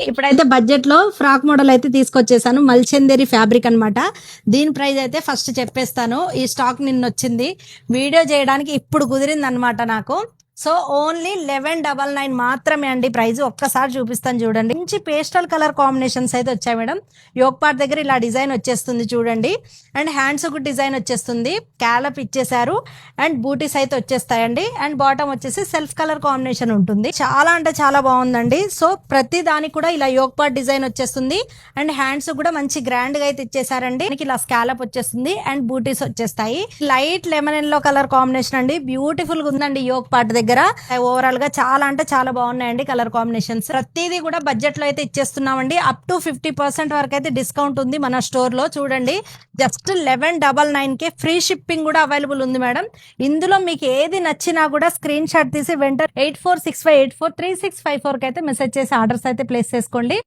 ఇప్పుడైతే బడ్జెట్ లో frock model అయితే తీసుకొచ్చేసాను. మల్చందేరి ఫ్యాబ్రిక్ అన్నమాట. దీని ప్రైస్ అయితే ఫస్ట్ చెప్పేస్తాను. ఈ స్టాక్ నిన్న వచ్చింది, వీడియో చేయడానికి ఇప్పుడు కుదిరింది అనమాట నాకు. సో ఓన్లీ 1199 మాత్రమే అండి ప్రైస్. ఒక్కసారి చూపిస్తాను చూడండి. మంచి పేస్టల్ కలర్ కాంబినేషన్స్ అయితే వచ్చాయి మేడం. యోక్ పార్ట్ దగ్గర ఇలా డిజైన్ వచ్చేస్తుంది చూడండి, అండ్ హ్యాండ్స్ ఒక డిజైన్ వచ్చేస్తుంది, క్యాలప్ ఇచ్చేసారు, అండ్ బూటీస్ అయితే వచ్చేస్తాయండి, అండ్ బాటమ్ వచ్చేసి సెల్ఫ్ కలర్ కాంబినేషన్ ఉంటుంది. చాలా అంటే చాలా బాగుందండి. సో ప్రతి దానికి కూడా ఇలా యోక్ పార్ట్ డిజైన్ వచ్చేస్తుంది, అండ్ హ్యాండ్స్ కూడా మంచి గ్రాండ్ గా అయితే ఇచ్చేసారండి. ఇలా స్కాలప్ వచ్చేస్తుంది, అండ్ బూటీస్ వచ్చేస్తాయి. Light lemon yellow colour combination అండి, బ్యూటిఫుల్ గా ఉందండి యోక్ పార్ట్ దగ్గర. ఓవరాల్ గా చాలా అంటే చాలా బాగున్నాయండి కలర్ కాంబినేషన్స్. ప్రతిదీ కూడా బడ్జెట్ లో అయితే ఇచ్చేస్తున్నామండి. అప్ టు 50% వరకు అయితే డిస్కౌంట్ ఉంది మన స్టోర్ లో. చూడండి, జస్ట్ 1199 కే ఫ్రీ షిప్పింగ్ కూడా అవైలబుల్ ఉంది మేడం. ఇందులో మీకు ఏది నచ్చినా కూడా స్క్రీన్ షాట్ తీసి వెంటనే 8465843654 కి అయితే మెసేజ్ చేసి ఆర్డర్స్ అయితే ప్లేస్ చేసుకోండి.